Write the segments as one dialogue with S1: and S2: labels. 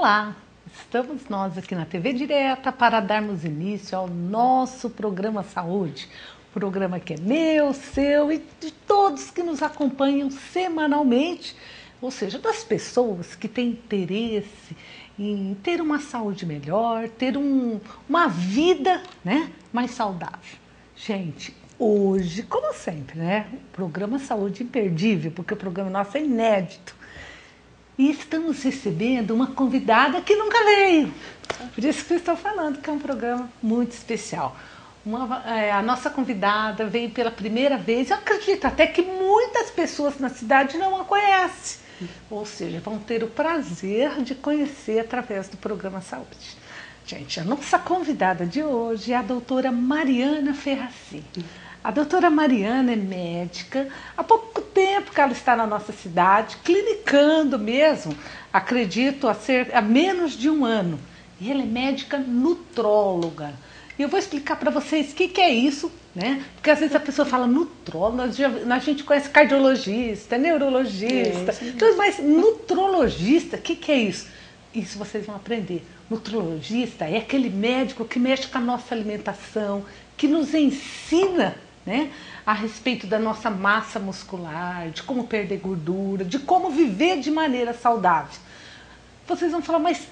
S1: Olá, estamos nós aqui na TV Direta para darmos início ao nosso programa Saúde. Programa que é meu, seu e de todos que nos acompanham semanalmente, ou seja, das pessoas que têm interesse em ter uma saúde melhor, ter uma vida, né, mais saudável. Gente, hoje, como sempre, né, o programa Saúde imperdível, porque o programa nosso é inédito. E estamos recebendo uma convidada que nunca veio. Por isso que eu estou falando que é um programa muito especial. A nossa convidada veio pela primeira vez. Eu acredito até que muitas pessoas na cidade não a conhecem. Ou seja, vão ter o prazer de conhecer através do programa Saúde. Gente, a nossa convidada de hoje é a doutora Mariana Ferraci. A doutora Mariana é médica, há pouco tempo que ela está na nossa cidade, clinicando mesmo, acredito, há menos de um ano. E ela é médica nutróloga. E eu vou explicar para vocês o que é isso, né? Porque às vezes a pessoa fala nutróloga, a gente conhece cardiologista, neurologista, tudo, mas nutrologista, o que é isso? Isso vocês vão aprender. Nutrologista é aquele médico que mexe com a nossa alimentação, que nos ensina, né, a respeito da nossa massa muscular, de como perder gordura, de como viver de maneira saudável. Vocês vão falar, mas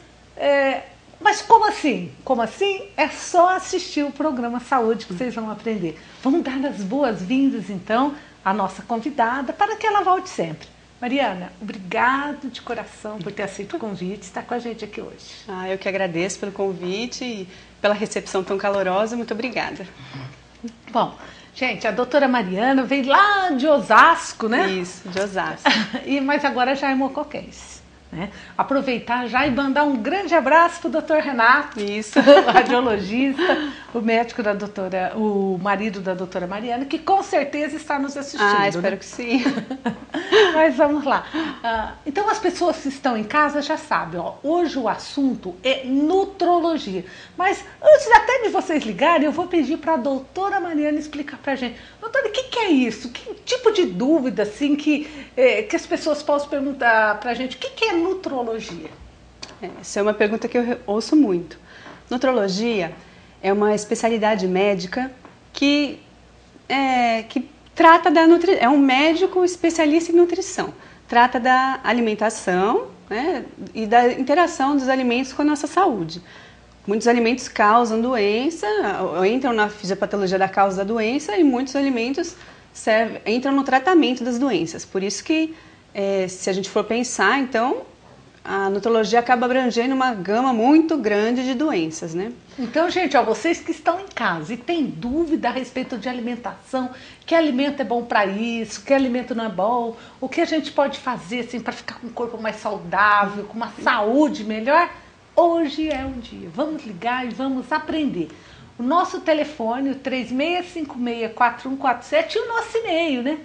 S1: como assim? Como assim? É só assistir o programa Saúde que vocês vão aprender. Vamos dar as boas-vindas, então, à nossa convidada para que ela volte sempre. Mariana, obrigado de coração por ter aceito o convite e estar com a gente aqui hoje.
S2: Eu que agradeço pelo convite e pela recepção tão calorosa. Muito obrigada.
S1: Bom, gente, a doutora Mariana veio lá de Osasco, né?
S2: Isso, de Osasco.
S1: Mas agora já é Mocoquense, né? Aproveitar já e mandar um grande abraço para o doutor Renato,
S2: isso,
S1: o radiologista, o médico da doutora, o marido da doutora Mariana, que com certeza está nos assistindo.
S2: Espero, né, que sim.
S1: Mas vamos lá. Então as pessoas que estão em casa já sabem, ó, hoje o assunto é nutrologia. Mas antes até de vocês ligarem, eu vou pedir para a doutora Mariana explicar para a gente. Doutora, o que é isso? Que tipo de dúvida assim, que as pessoas possam perguntar para a gente? O que é nutrologia?
S2: Essa é uma pergunta que eu ouço muito. Nutrologia é uma especialidade médica que trata da nutrição. É um médico especialista em nutrição. Trata da alimentação, né, e da interação dos alimentos com a nossa saúde. Muitos alimentos causam doença, ou entram na fisiopatologia da causa da doença, e muitos alimentos entram no tratamento das doenças. Por isso que, se a gente for pensar, então, a nutrologia acaba abrangendo uma gama muito grande de doenças, né?
S1: Então, gente, ó, vocês que estão em casa e têm dúvida a respeito de alimentação, que alimento é bom para isso, que alimento não é bom, o que a gente pode fazer assim, para ficar com o corpo mais saudável, com uma saúde melhor, hoje é o dia. Vamos ligar e vamos aprender. O nosso telefone, o 36564147, e o nosso e-mail, né?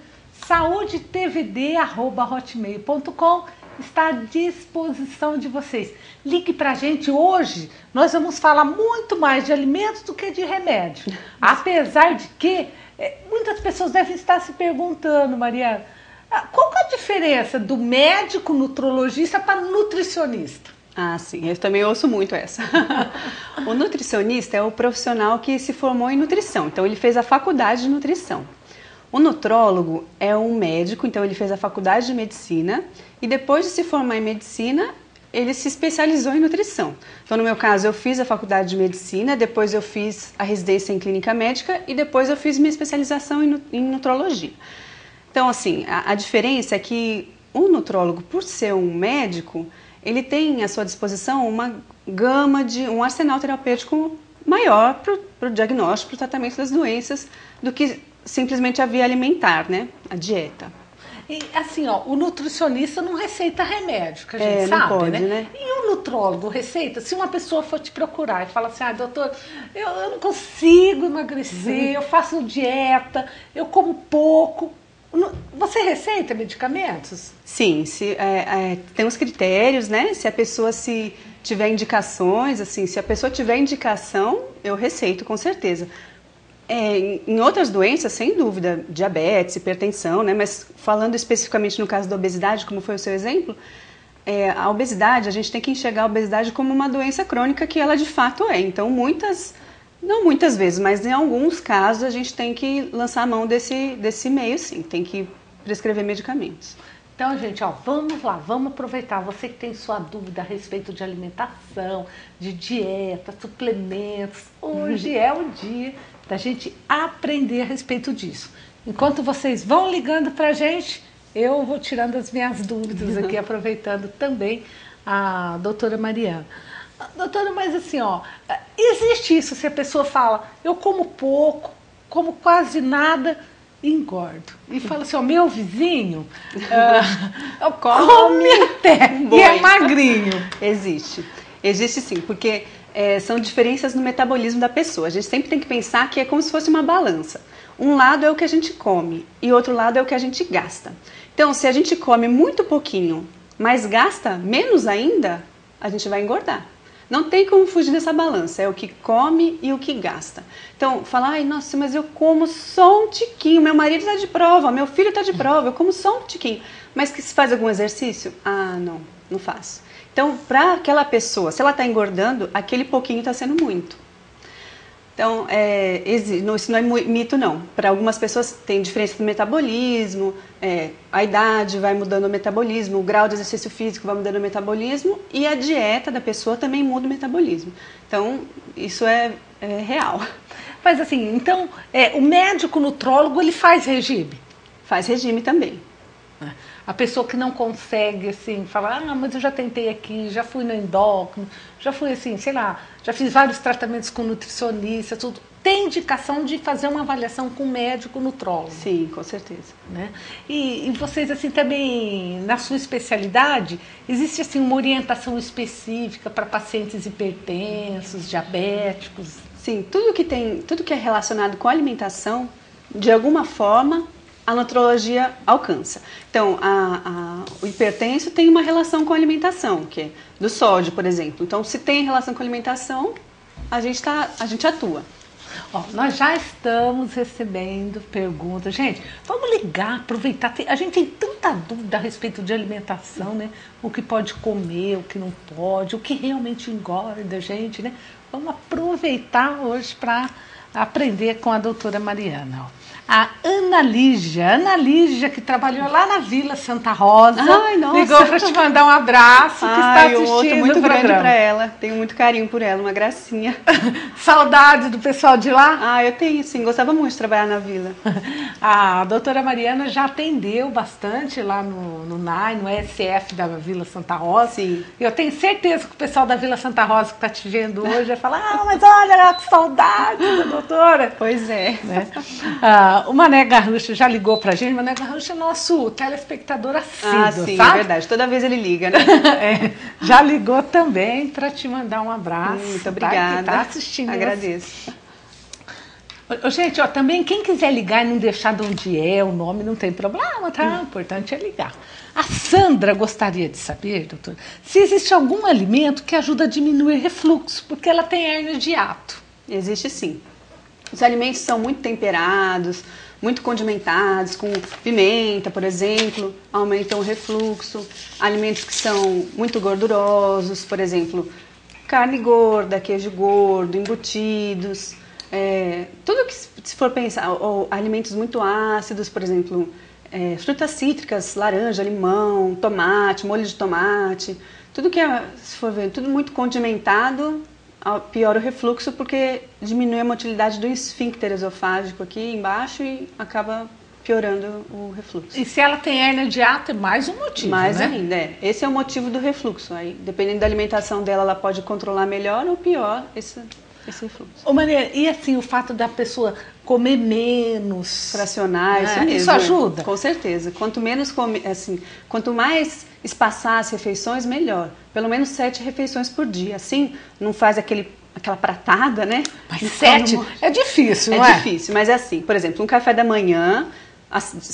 S1: saudetvd@hotmail.com, está à disposição de vocês. Ligue para a gente hoje, nós vamos falar muito mais de alimentos do que de remédio. Apesar de que muitas pessoas devem estar se perguntando, Mariana, qual é a diferença do médico nutrologista para nutricionista?
S2: Sim, eu também ouço muito essa. O nutricionista é o profissional que se formou em nutrição, então ele fez a faculdade de nutrição. O nutrólogo é um médico, então ele fez a faculdade de medicina e depois de se formar em medicina, ele se especializou em nutrição. Então, no meu caso, eu fiz a faculdade de medicina, depois eu fiz a residência em clínica médica e depois eu fiz minha especialização em nutrologia. Então, assim, a diferença é que o nutrólogo, por ser um médico, ele tem à sua disposição uma gama um arsenal terapêutico maior para o diagnóstico, para o tratamento das doenças, do que simplesmente a via alimentar, né? A dieta.
S1: E assim, ó, o nutricionista não receita remédio, que a gente sabe,
S2: não pode,
S1: né? E o nutrólogo receita? Se uma pessoa for te procurar e fala assim, doutor, eu não consigo emagrecer, eu faço dieta, eu como pouco. Você receita medicamentos?
S2: Sim, tem os critérios, né? Se a pessoa tiver indicações, assim, se a pessoa tiver indicação, eu receito com certeza. Em outras doenças, sem dúvida, diabetes, hipertensão, né? Mas falando especificamente no caso da obesidade, como foi o seu exemplo, a obesidade, a gente tem que enxergar a obesidade como uma doença crônica que ela de fato é. Então, não muitas vezes, mas em alguns casos a gente tem que lançar a mão desse meio, sim. Tem que prescrever medicamentos.
S1: Então, gente, ó, vamos lá, vamos aproveitar. Você que tem sua dúvida a respeito de alimentação, de dieta, suplementos, hoje é o dia da gente aprender a respeito disso. Enquanto vocês vão ligando pra gente, eu vou tirando as minhas dúvidas aqui, aproveitando também a doutora Mariana. Doutora, mas assim, ó, existe isso se a pessoa fala, eu como pouco, como quase nada, engordo. E fala assim, ó, meu vizinho come até e é magrinho.
S2: Existe sim, porque são diferenças no metabolismo da pessoa. A gente sempre tem que pensar que é como se fosse uma balança. Um lado é o que a gente come e outro lado é o que a gente gasta. Então, se a gente come muito pouquinho, mas gasta menos ainda, a gente vai engordar. Não tem como fugir dessa balança, é o que come e o que gasta. Então, falar, ai, nossa, mas eu como só um tiquinho, meu marido está de prova, meu filho está de prova, eu como só um tiquinho. Mas que se faz algum exercício? Ah, não faço. Então, para aquela pessoa, se ela está engordando, aquele pouquinho está sendo muito. Então, isso não é mito, não. Para algumas pessoas tem diferença no metabolismo, a idade vai mudando o metabolismo, o grau de exercício físico vai mudando o metabolismo e a dieta da pessoa também muda o metabolismo. Então, isso é real.
S1: Mas assim, então, o médico nutrólogo, ele faz regime?
S2: Faz regime também.
S1: A pessoa que não consegue, assim, falar, mas eu já tentei aqui, já fui no endócrino, já fui assim, sei lá, já fiz vários tratamentos com nutricionista, tudo. Tem indicação de fazer uma avaliação com médico nutrólogo?
S2: Sim, com certeza.
S1: Né? E vocês, assim, também, na sua especialidade, existe, assim, uma orientação específica para pacientes hipertensos, diabéticos?
S2: Sim, tudo que é relacionado com alimentação, de alguma forma, a nutrologia alcança. Então, o hipertenso tem uma relação com a alimentação, que é do sódio, por exemplo. Então, se tem relação com a alimentação, a gente atua.
S1: Ó, nós já estamos recebendo perguntas. Gente, vamos ligar, aproveitar. A gente tem tanta dúvida a respeito de alimentação, né? O que pode comer, o que não pode, o que realmente engorda a gente, né? Vamos aproveitar hoje para aprender com a doutora Mariana. Ó. A Ana Lígia, que trabalhou lá na Vila Santa Rosa, ligou para te mandar um abraço, que está assistindo
S2: outro muito
S1: o programa.
S2: Grande para ela, tenho muito carinho por ela, uma gracinha.
S1: Saudade do pessoal de lá?
S2: Eu tenho sim, gostava muito de trabalhar na Vila.
S1: A doutora Mariana já atendeu bastante lá no NAI, no SF da Vila Santa Rosa.
S2: Sim.
S1: Eu tenho certeza que o pessoal da Vila Santa Rosa que está te vendo hoje vai falar, mas olha, que saudade da doutora.
S2: Pois é.
S1: Né? O Mané Garrucha já ligou pra gente. O Mané Garrucha é nosso telespectador assíduo,
S2: sim,
S1: sabe?
S2: É verdade. Toda vez ele liga, né?
S1: Já ligou também para te mandar um abraço.
S2: Muito obrigada.
S1: Tá assistindo.
S2: Agradeço.
S1: Gente, ó, também quem quiser ligar e não deixar de onde é o nome, não tem problema, tá? O importante é ligar. A Sandra gostaria de saber, doutora, se existe algum alimento que ajuda a diminuir refluxo, porque ela tem hérnia de hiato.
S2: Existe sim. Os alimentos são muito temperados, muito condimentados, com pimenta, por exemplo, aumentam o refluxo. Alimentos que são muito gordurosos, por exemplo, carne gorda, queijo gordo, embutidos. Tudo que se for pensar, ou alimentos muito ácidos, por exemplo, frutas cítricas, laranja, limão, tomate, molho de tomate. Tudo que se for ver, tudo muito condimentado, piora o refluxo porque diminui a motilidade do esfíncter esofágico aqui embaixo e acaba piorando o refluxo.
S1: E se ela tem hérnia de hiato, é mais um motivo,
S2: mais
S1: né?
S2: ainda, Esse é o motivo do refluxo. Aí, dependendo da alimentação dela, ela pode controlar melhor ou pior esse refluxo.
S1: Maria, e assim, o fato da pessoa comer menos...
S2: Fracionar, isso mesmo.
S1: Isso ajuda?
S2: Com certeza. Quanto menos quanto mais espaçar as refeições, melhor. Pelo menos 7 refeições por dia. Assim, não faz aquela pratada, né?
S1: Mas 7 é difícil, não é?
S2: É difícil, mas é assim. Por exemplo, um café da manhã,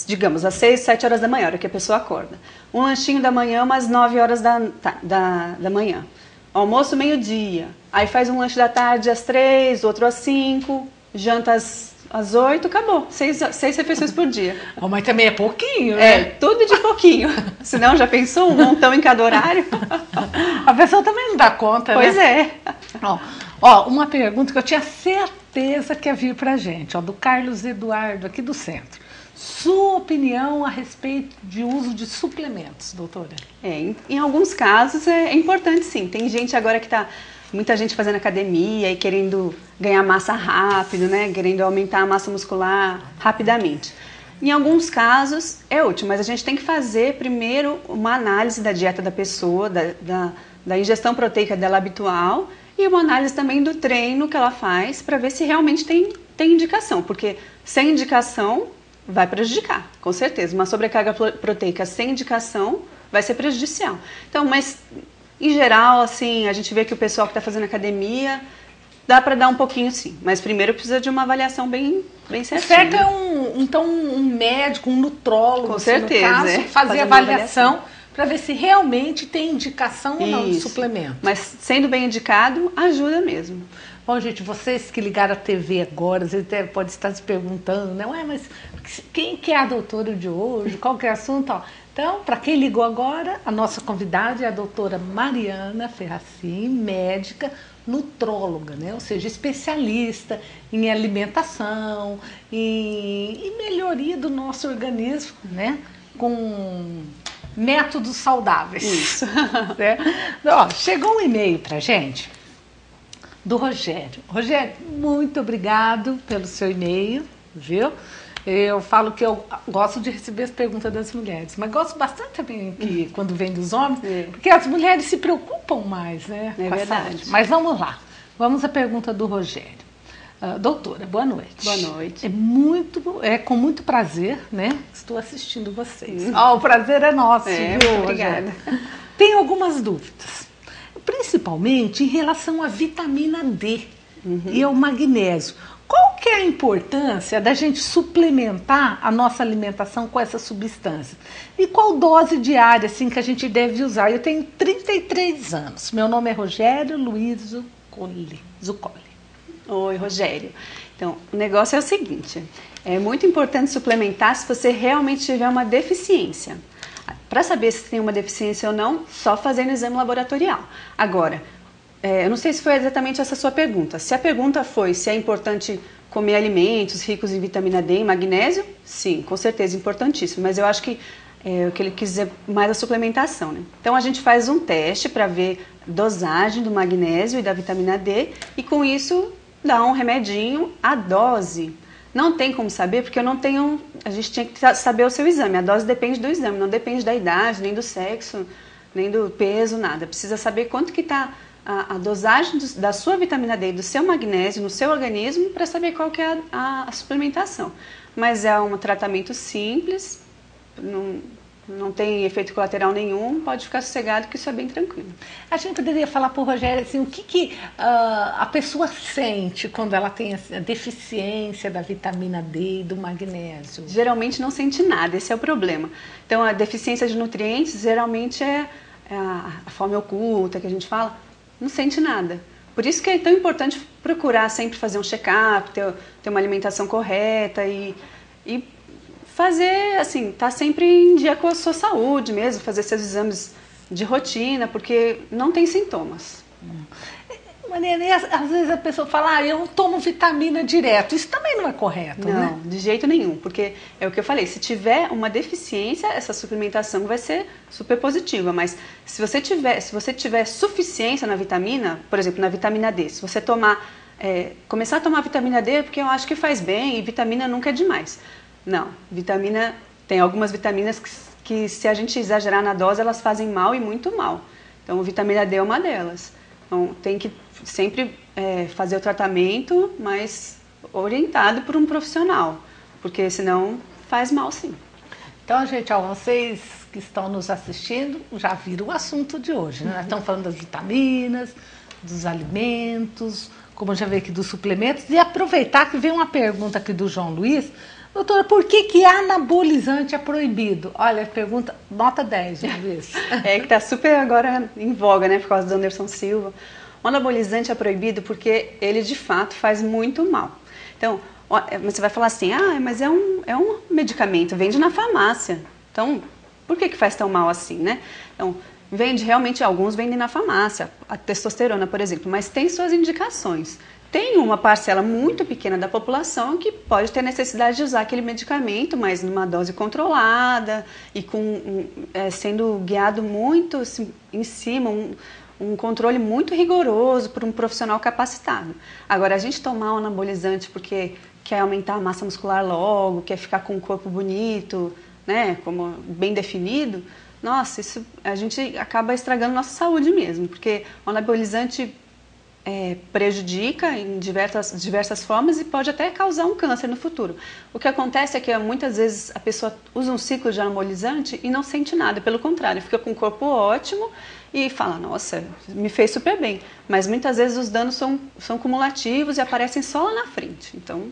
S2: digamos, às 6, 7 horas da manhã, hora que a pessoa acorda. Um lanchinho da manhã, umas 9 horas da manhã. Almoço meio-dia. Aí faz um lanche da tarde às 3, outro às 5, janta às às 8, acabou. 6 refeições por dia.
S1: Oh, mas também é pouquinho, né?
S2: Tudo de pouquinho. Senão, já pensou um montão em cada horário?
S1: A pessoa também não dá conta,
S2: pois
S1: né?
S2: Pois é.
S1: Ó, uma pergunta que eu tinha certeza que ia vir pra gente, ó, do Carlos Eduardo, aqui do centro. Sua opinião a respeito de uso de suplementos, doutora?
S2: Em alguns casos é importante, sim. Tem gente agora que muita gente fazendo academia e querendo ganhar massa rápido, né? Querendo aumentar a massa muscular rapidamente. Em alguns casos é útil, mas a gente tem que fazer primeiro uma análise da dieta da pessoa, da ingestão proteica dela habitual e uma análise também do treino que ela faz para ver se realmente tem indicação, porque sem indicação vai prejudicar, com certeza. Uma sobrecarga proteica sem indicação vai ser prejudicial. Então, mas em geral, assim, a gente vê que o pessoal que está fazendo academia dá para dar um pouquinho, sim. Mas primeiro precisa de uma avaliação bem certinha.
S1: Certo é um médico, um nutrólogo,
S2: com certeza,
S1: no caso, fazer avaliação para ver se realmente tem indicação ou não de suplemento.
S2: Mas sendo bem indicado, ajuda mesmo.
S1: Bom, gente, vocês que ligaram a TV agora, vocês podem estar se perguntando, né? Ué, mas quem que é a doutora de hoje? Qual que é o assunto? Ó, então, para quem ligou agora, a nossa convidada é a doutora Mariana Ferracin, médica nutróloga, né? Ou seja, especialista em alimentação, em melhoria do nosso organismo, né? Com métodos saudáveis.
S2: Isso.
S1: Né? Ó, chegou um e-mail pra gente do Rogério. Rogério, muito obrigado pelo seu e-mail, viu? Eu falo que eu gosto de receber as perguntas das mulheres, mas gosto bastante também que quando vem dos homens, porque as mulheres se preocupam mais, né?
S2: É verdade.
S1: Mas vamos lá. Vamos à pergunta do Rogério. Doutora, boa noite.
S2: Boa noite.
S1: É com muito prazer, né? Estou assistindo vocês. O prazer é nosso, viu?
S2: Obrigada.
S1: Tenho algumas dúvidas, principalmente em relação à vitamina D e ao magnésio. Qual que é a importância da gente suplementar a nossa alimentação com essa substância? E qual dose diária assim, que a gente deve usar? Eu tenho 33 anos. Meu nome é Rogério Luiz Zuccoli.
S2: Oi, Rogério. Então, o negócio é o seguinte. É muito importante suplementar se você realmente tiver uma deficiência. Para saber se tem uma deficiência ou não, só fazendo exame laboratorial. Agora, eu não sei se foi exatamente essa sua pergunta. Se a pergunta foi se é importante comer alimentos ricos em vitamina D e magnésio, sim, com certeza, importantíssimo. Mas eu acho que o que ele quis dizer mais a suplementação, né? Então a gente faz um teste para ver dosagem do magnésio e da vitamina D e com isso dá um remedinho. A dose não tem como saber porque a gente tinha que saber o seu exame. A dose depende do exame, não depende da idade, nem do sexo, nem do peso, nada. Precisa saber quanto que está a dosagem da sua vitamina D e do seu magnésio no seu organismo para saber qual que é a suplementação. Mas é um tratamento simples, não tem efeito colateral nenhum, pode ficar sossegado que isso é bem tranquilo.
S1: A gente poderia falar para o Rogério assim, o que a pessoa sente quando ela tem a deficiência da vitamina D e do magnésio?
S2: Geralmente não sente nada, esse é o problema. Então a deficiência de nutrientes geralmente é a fome oculta que a gente fala, não sente nada. Por isso que é tão importante procurar sempre fazer um check-up, ter uma alimentação correta e fazer, assim, tá sempre em dia com a sua saúde mesmo, fazer seus exames de rotina, porque não tem sintomas.
S1: Às vezes a pessoa fala, eu tomo vitamina direto. Isso também não é correto,
S2: não,
S1: né?
S2: Não, de jeito nenhum, porque é o que eu falei, se tiver uma deficiência, essa suplementação vai ser super positiva, mas se você tiver suficiência na vitamina, por exemplo, na vitamina D, se você começar a tomar vitamina D, porque eu acho que faz bem e vitamina nunca é demais. Não, tem algumas vitaminas que se a gente exagerar na dose, elas fazem mal e muito mal. Então, vitamina D é uma delas. Então, tem que sempre fazer o tratamento, mas orientado por um profissional, porque senão faz mal sim.
S1: Então, gente, vocês que estão nos assistindo já viram o assunto de hoje, né? Nós estamos falando das vitaminas, dos alimentos, como já veio aqui dos suplementos, e aproveitar que veio uma pergunta aqui do João Luiz. Doutora, por que anabolizante é proibido? Olha, pergunta, nota 10, João Luiz.
S2: Que está super agora em voga, né, por causa do Anderson Silva. O anabolizante é proibido porque ele, de fato, faz muito mal. Então, Mas você vai falar assim, mas é um medicamento, vende na farmácia. Então, por que faz tão mal assim, né? Então, realmente, alguns vendem na farmácia, a testosterona, por exemplo, mas tem suas indicações. Tem uma parcela muito pequena da população que pode ter necessidade de usar aquele medicamento, mas numa dose controlada e sendo guiado muito assim, em cima, um controle muito rigoroso por um profissional capacitado. Agora, a gente tomar um anabolizante porque quer aumentar a massa muscular logo, quer ficar com um corpo bonito, né, como bem definido, nossa, isso a gente acaba estragando nossa saúde mesmo, porque o anabolizante prejudica em diversas formas e pode até causar um câncer no futuro. O que acontece é que muitas vezes a pessoa usa um ciclo de anabolizante e não sente nada, pelo contrário, fica com um corpo ótimo e fala, nossa, me fez super bem. Mas muitas vezes os danos são cumulativos e aparecem só lá na frente, então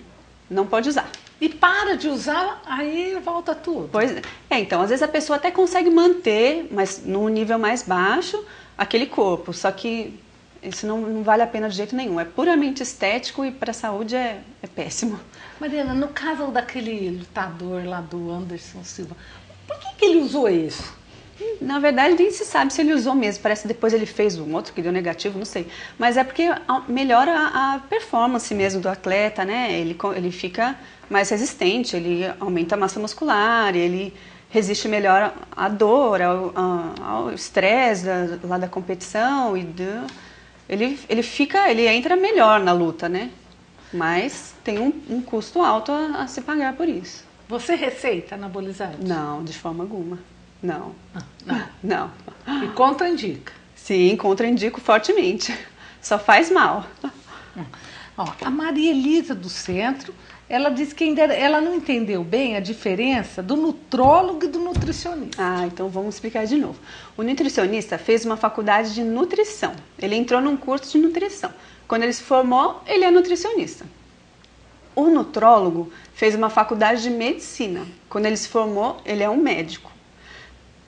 S2: não pode usar.
S1: E para de usar, aí volta tudo.
S2: Pois é, então às vezes a pessoa até consegue manter, mas num nível mais baixo, aquele corpo, só que isso não vale a pena de jeito nenhum. É puramente estético e para a saúde é péssimo.
S1: Mariana, no caso daquele lutador lá do Anderson Silva, por que ele usou isso?
S2: Na verdade, nem se sabe se ele usou mesmo. Parece que depois ele fez um outro que deu negativo, não sei. Mas é porque melhora a performance mesmo do atleta, né? Ele fica mais resistente, ele aumenta a massa muscular, ele resiste melhor à dor, ao estresse lá da competição e ele entra melhor na luta, né? Mas tem um custo alto a se pagar por isso.
S1: Você receita anabolizante?
S2: Não, de forma alguma. Não. Não.
S1: E contraindica?
S2: Sim, contraindico fortemente. Só faz mal.
S1: Ó, a Maria Elisa do Centro, ela disse que ela não entendeu bem a diferença do nutrólogo e do nutricionista.
S2: Então vamos explicar de novo. O nutricionista fez uma faculdade de nutrição. Ele entrou num curso de nutrição. Quando ele se formou, ele é nutricionista. O nutrólogo fez uma faculdade de medicina. Quando ele se formou, ele é um médico.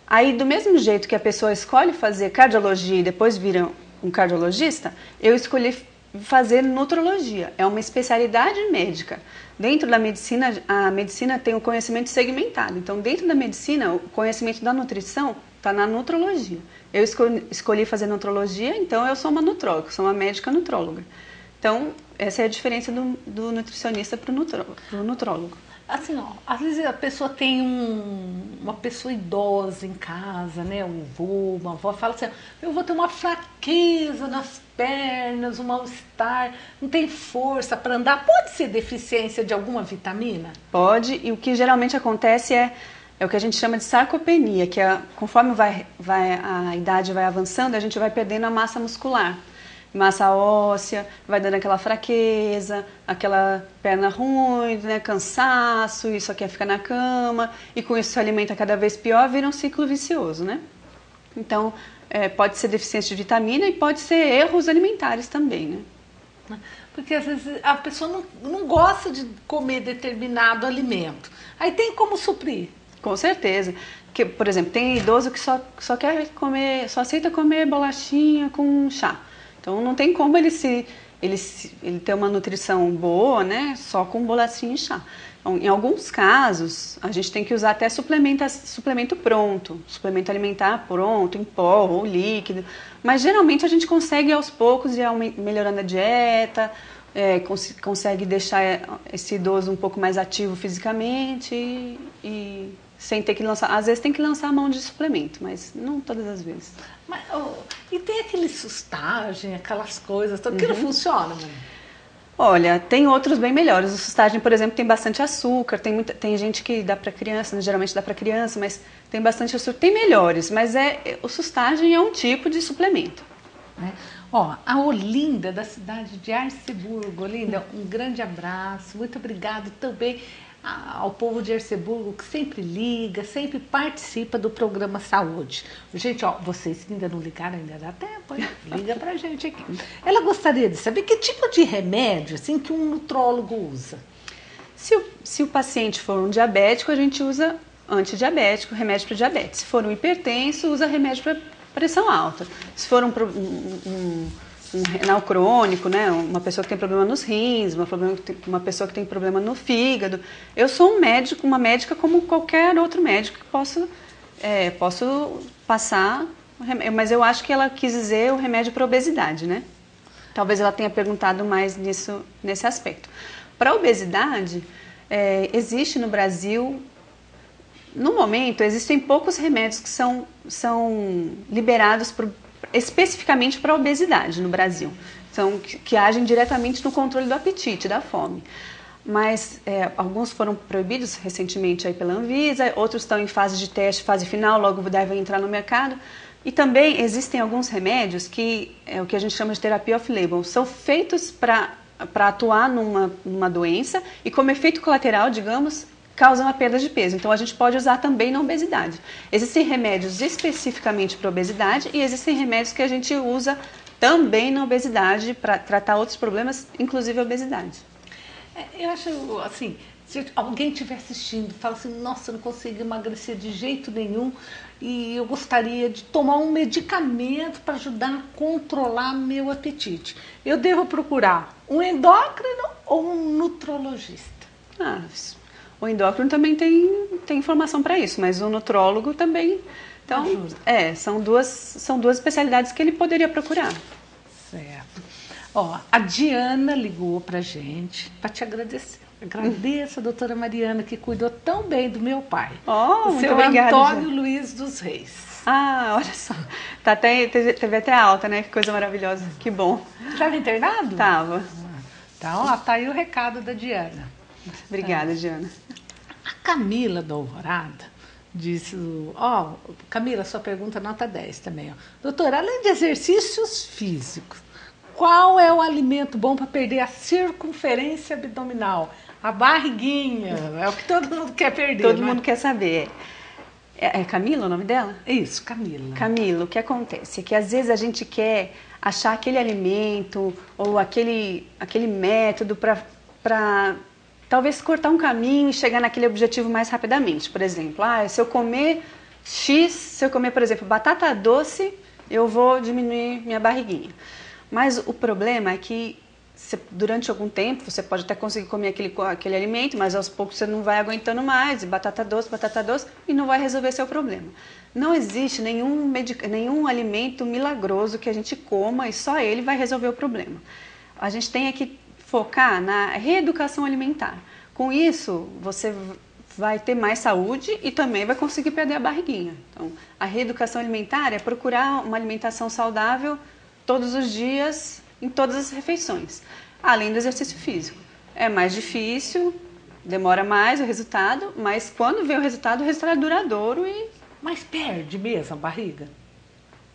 S2: Aí, do mesmo jeito que a pessoa escolhe fazer cardiologia e depois vira um cardiologista, eu escolhi fazer nutrologia. É uma especialidade médica. Dentro da medicina, a medicina tem o conhecimento segmentado. Então, dentro da medicina, o conhecimento da nutrição está na nutrologia. Eu escolhi fazer nutrologia, então eu sou uma nutróloga, sou uma médica nutróloga. Então, essa é a diferença do nutricionista para o nutrólogo.
S1: Assim, ó, às vezes a pessoa tem uma pessoa idosa em casa, né? Um avô, uma avó, fala assim, eu vou ter uma fraqueza nas pernas, um mal-estar, não tem força para andar. Pode ser deficiência de alguma vitamina?
S2: Pode, e o que geralmente acontece é o que a gente chama de sarcopenia, que conforme a idade vai avançando, a gente vai perdendo a massa muscular. Massa óssea, vai dando aquela fraqueza, aquela perna ruim, né, cansaço, e só quer ficar na cama, e com isso se alimenta cada vez pior, vira um ciclo vicioso, né? Então, pode ser deficiência de vitamina e pode ser erros alimentares também, né?
S1: Porque às vezes a pessoa não gosta de comer determinado alimento. Aí tem como suprir?
S2: Com certeza. Porque, por exemplo, tem idoso que só quer comer, só aceita comer bolachinha com chá. Então não tem como ele ter uma nutrição boa, né, só com bolachinha e chá. Então, em alguns casos, a gente tem que usar até suplemento pronto, suplemento alimentar pronto, em pó ou líquido. Mas geralmente a gente consegue aos poucos ir melhorando a dieta, consegue deixar esse idoso um pouco mais ativo fisicamente e sem ter que lançar. Às vezes tem que lançar a mão de suplemento, mas não todas as vezes.
S1: Mas, e tem aquele sustagem, aquelas coisas, aquilo funciona, mãe?
S2: Olha, tem outros bem melhores. O sustagem, por exemplo, tem bastante açúcar, tem gente que dá para criança, né? Geralmente dá para criança, mas tem bastante açúcar. Tem melhores, mas o sustagem é um tipo de suplemento.
S1: Ó, a Olinda, da cidade de Arceburgo. Olinda, um grande abraço, muito obrigado também ao povo de Arceburgo, que sempre liga, sempre participa do programa Saúde. Gente, ó, vocês que ainda não ligaram, ainda dá tempo, hein? Liga pra gente aqui. Ela gostaria de saber que tipo de remédio, assim, que um nutrólogo usa.
S2: Se o paciente for um diabético, a gente usa antidiabético, remédio para diabetes. Se for um hipertenso, usa remédio para pressão alta. Se for um um renal crônico, né? Uma pessoa que tem problema nos rins, uma pessoa que tem problema no fígado. Eu sou um médico, uma médica como qualquer outro médico que posso passar, mas eu acho que ela quis dizer o remédio para obesidade, né? Talvez ela tenha perguntado mais nesse aspecto. Para obesidade, existe no Brasil, no momento, existem poucos remédios que são liberados especificamente para a obesidade no Brasil, que agem diretamente no controle do apetite, da fome. Mas alguns foram proibidos recentemente aí pela Anvisa, outros estão em fase de teste, fase final, logo devem entrar no mercado. E também existem alguns remédios que é o que a gente chama de terapia off-label, são feitos para atuar numa doença e como efeito colateral, digamos, causam a perda de peso. Então a gente pode usar também na obesidade. Existem remédios especificamente para obesidade e existem remédios que a gente usa também na obesidade para tratar outros problemas, inclusive a obesidade.
S1: Eu acho assim, se alguém estiver assistindo, fala assim, nossa, eu não consigo emagrecer de jeito nenhum e eu gostaria de tomar um medicamento para ajudar a controlar meu apetite. Eu devo procurar um endócrino ou um nutrologista?
S2: O endócrino também tem informação para isso, mas o nutrólogo também. Então, são duas especialidades que ele poderia procurar.
S1: Certo. Ó, a Diana ligou pra gente para te agradecer. Agradeço a doutora Mariana, que cuidou tão bem do meu pai.
S2: O
S1: seu
S2: obrigada,
S1: Antônio Luiz dos Reis.
S2: Olha só. Teve até alta, né? Que coisa maravilhosa. Que bom.
S1: Estava internado?
S2: Tava.
S1: Então, ó, tá aí o recado da Diana.
S2: Obrigada, Diana.
S1: A Camila da Alvorada disse, Camila, sua pergunta nota 10 também. Doutora, além de exercícios físicos, qual é o alimento bom para perder a circunferência abdominal? A barriguinha, é o que todo mundo quer perder.
S2: Todo mundo quer saber. É Camila o nome dela?
S1: Isso, Camila.
S2: Camila, o que acontece é que às vezes a gente quer achar aquele alimento ou aquele método para talvez cortar um caminho e chegar naquele objetivo mais rapidamente. Por exemplo, se eu comer por exemplo, batata doce, eu vou diminuir minha barriguinha. Mas o problema é que durante algum tempo você pode até conseguir comer aquele alimento, mas aos poucos você não vai aguentando mais, e batata doce, e não vai resolver seu problema. Não existe nenhum alimento milagroso que a gente coma e só ele vai resolver o problema. A gente tem que focar na reeducação alimentar. Com isso, você vai ter mais saúde e também vai conseguir perder a barriguinha. Então, a reeducação alimentar é procurar uma alimentação saudável todos os dias, em todas as refeições, além do exercício físico. É mais difícil, demora mais o resultado, mas quando vem o resultado é duradouro e...
S1: Mas perde mesmo a barriga?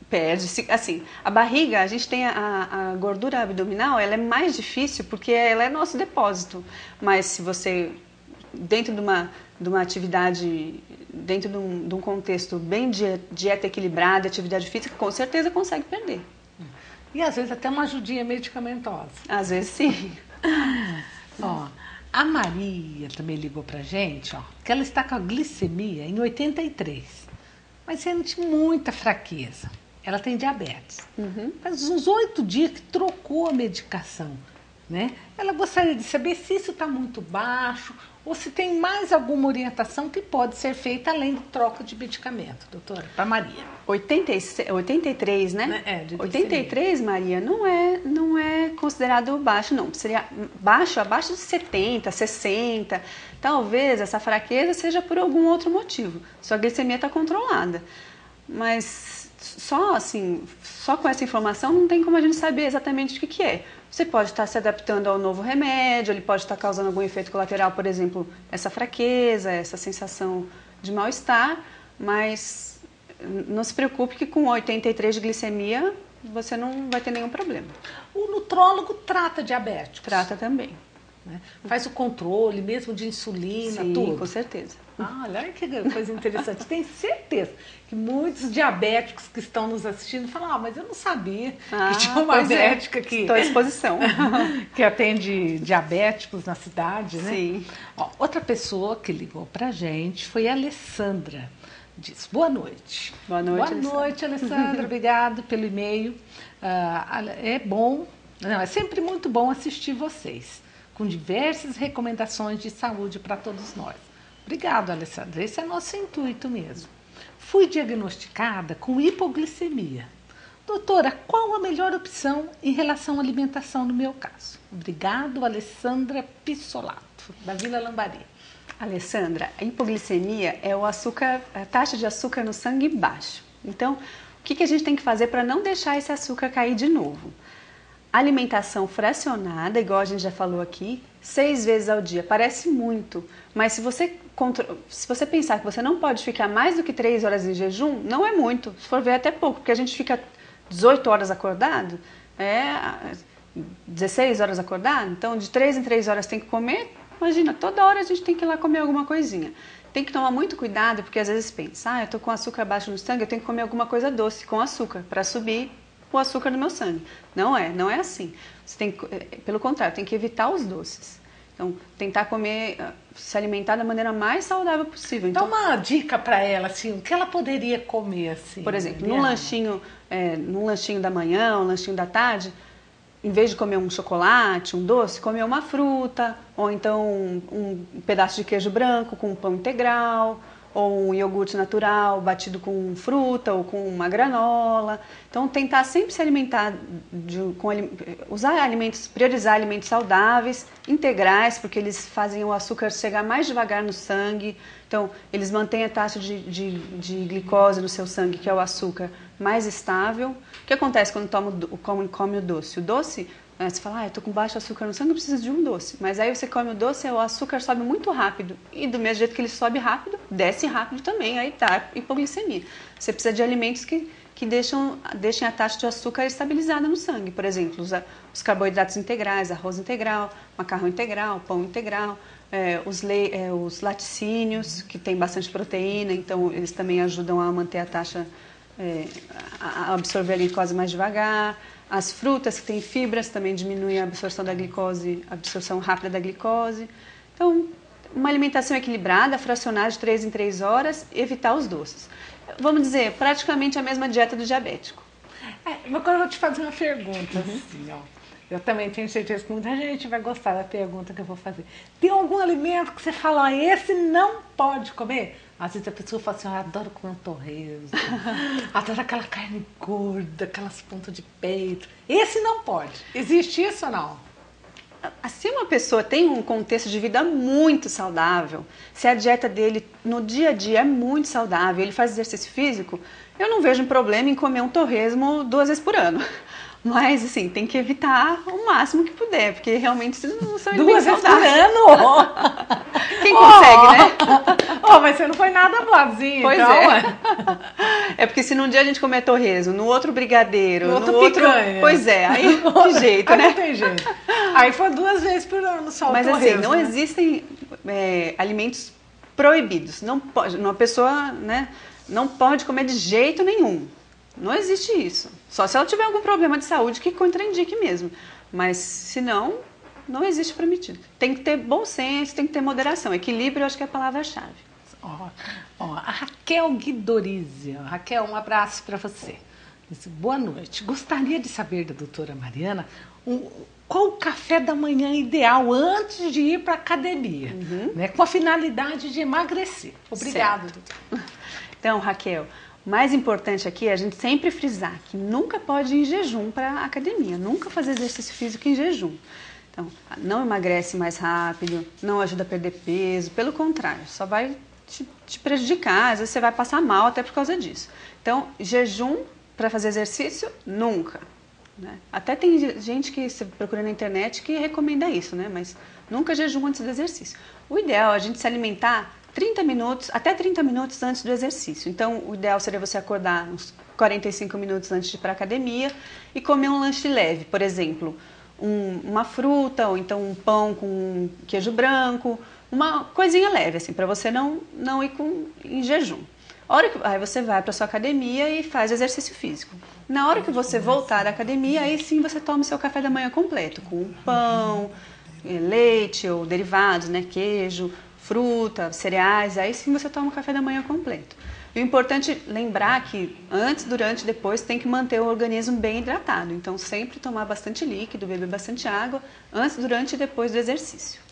S2: Perde. Assim, a barriga, a gente tem a gordura abdominal, ela é mais difícil porque ela é nosso depósito. Mas se você, dentro de uma atividade, dentro de um contexto bem de dieta equilibrada, atividade física, com certeza consegue perder.
S1: E às vezes até uma ajudinha medicamentosa.
S2: Às vezes sim.
S1: A Maria também ligou pra gente, que ela está com a glicemia em 83, mas sente muita fraqueza. Ela tem diabetes. Faz uns 8 dias que trocou a medicação, né? Ela gostaria de saber se isso está muito baixo ou se tem mais alguma orientação que pode ser feita além de troca de medicamento, doutora, para Maria.
S2: 83, né? 83, Maria, não é considerado baixo, não. Seria baixo, abaixo de 70, 60. Talvez essa fraqueza seja por algum outro motivo. Sua glicemia está controlada. Mas só com essa informação não tem como a gente saber exatamente o que é. Você pode estar se adaptando ao novo remédio, ele pode estar causando algum efeito colateral, por exemplo, essa fraqueza, essa sensação de mal-estar, mas não se preocupe que com 83 de glicemia você não vai ter nenhum problema.
S1: O nutrólogo trata diabéticos?
S2: Trata também.
S1: Né? Faz o controle mesmo de insulina,
S2: sim,
S1: tudo?
S2: Com certeza.
S1: Olha que coisa interessante. Tenho certeza que muitos diabéticos que estão nos assistindo falam, mas eu não sabia que tinha uma médica que...
S2: Estou à disposição.
S1: que atende diabéticos na cidade, né?
S2: Sim.
S1: Outra pessoa que ligou pra gente foi a Alessandra. diz: boa noite.
S2: Boa noite,
S1: Boa noite, Alessandra. Obrigado pelo e-mail. É bom, não, é sempre muito bom assistir vocês, com diversas recomendações de saúde para todos nós. Obrigado, Alessandra. Esse é nosso intuito mesmo. Fui diagnosticada com hipoglicemia. Doutora, qual a melhor opção em relação à alimentação no meu caso? Obrigado, Alessandra Pissolato, da Vila Lambari.
S2: Alessandra, a hipoglicemia é a taxa de açúcar no sangue baixo. Então, o que a gente tem que fazer para não deixar esse açúcar cair de novo? Alimentação fracionada, igual a gente já falou aqui, 6 vezes ao dia. Parece muito, mas se você pensar que você não pode ficar mais do que 3 horas em jejum, não é muito. Se for ver, é até pouco, porque a gente fica 18 horas acordado, 16 horas acordado, então de 3 em 3 horas tem que comer. Imagina, toda hora a gente tem que ir lá comer alguma coisinha. Tem que tomar muito cuidado, porque às vezes pensa, eu tô com açúcar baixo no sangue, eu tenho que comer alguma coisa doce com açúcar, para subir o açúcar no meu sangue. Não é assim. Você tem, pelo contrário, tem que evitar os doces. Então, tentar comer, se alimentar da maneira mais saudável possível.
S1: Então,
S2: Então,
S1: uma dica para ela, assim, o que ela poderia comer, assim?
S2: por exemplo, num lanchinho da manhã, um lanchinho da tarde, em vez de comer um chocolate, um doce, comer uma fruta, ou então um pedaço de queijo branco com pão integral, ou um iogurte natural batido com fruta ou com uma granola. Então, tentar sempre se alimentar, priorizar alimentos saudáveis, integrais, porque eles fazem o açúcar chegar mais devagar no sangue. Então, eles mantêm a taxa de glicose no seu sangue, que é o açúcar, mais estável. O que acontece quando come o doce? O doce, você fala, eu tô com baixo açúcar no sangue, eu preciso de um doce. Mas aí você come o doce, o açúcar sobe muito rápido. E do mesmo jeito que ele sobe rápido, desce rápido também, aí tá hipoglicemia. Você precisa de alimentos que deixem a taxa de açúcar estabilizada no sangue. Por exemplo, os carboidratos integrais, arroz integral, macarrão integral, pão integral, os laticínios, que tem bastante proteína, então eles também ajudam a manter a taxa, a absorver a glicose mais devagar. As frutas que têm fibras também diminuem a absorção da glicose, a absorção rápida da glicose. Então, uma alimentação equilibrada, fracionar de 3 em 3 horas, evitar os doces. Vamos dizer, praticamente a mesma dieta do diabético.
S1: Agora eu vou te fazer uma pergunta, assim, ó. Eu também tenho certeza que muita gente vai gostar da pergunta que eu vou fazer. Tem algum alimento que você fala, esse não pode comer? Às vezes a pessoa fala assim, eu adoro comer um torresmo, adoro aquela carne gorda, aquelas pontas de peito. Esse não pode. Existe isso ou não?
S2: Se uma pessoa tem um contexto de vida muito saudável, se a dieta dele no dia a dia é muito saudável, ele faz exercício físico, eu não vejo um problema em comer um torresmo 2 vezes por ano. Mas, assim, tem que evitar o máximo que puder, porque realmente não são alimentos saudáveis.
S1: 2 vezes por ano?
S2: Quem consegue, né?
S1: Mas você não foi nada boazinha,
S2: pois
S1: então.
S2: É porque se num dia a gente comer torresmo, no outro brigadeiro,
S1: no outro picanha.
S2: Pois é, aí que jeito,
S1: aí
S2: né?
S1: Não tem jeito. Aí foi 2 vezes por ano só o torresmo.
S2: Mas assim, não existem alimentos proibidos. Não pode, uma pessoa, né, não pode comer de jeito nenhum. Não existe isso. Só se ela tiver algum problema de saúde que contraindique mesmo. Mas, se não, não existe permitido. Tem que ter bom senso, tem que ter moderação. Equilíbrio, eu acho que é a palavra-chave.
S1: A Raquel Guidorizia. Raquel, um abraço para você. Boa noite. Gostaria de saber da doutora Mariana qual o café da manhã ideal antes de ir para a academia, né, com a finalidade de emagrecer. Obrigada, doutora.
S2: Então, Raquel, o mais importante aqui é a gente sempre frisar que nunca pode ir em jejum para a academia, nunca fazer exercício físico em jejum. Então, não emagrece mais rápido, não ajuda a perder peso, pelo contrário, só vai te prejudicar, às vezes você vai passar mal até por causa disso. Então, jejum para fazer exercício, nunca. Né? Até tem gente que você procura na internet que recomenda isso, né? Mas nunca jejum antes do exercício. O ideal é a gente se alimentar 30 minutos, até 30 minutos antes do exercício. Então, o ideal seria você acordar uns 45 minutos antes de ir para a academia e comer um lanche leve, por exemplo, uma fruta ou então um pão com queijo branco, uma coisinha leve, assim, para você não ir em jejum. Aí você vai para sua academia e faz exercício físico. Na hora que você voltar da academia, aí sim você toma o seu café da manhã completo, com pão, leite ou derivados, né, queijo, fruta, cereais, aí sim você toma o café da manhã completo. E o importante lembrar que antes, durante e depois tem que manter o organismo bem hidratado. Então sempre tomar bastante líquido, beber bastante água, antes, durante e depois do exercício.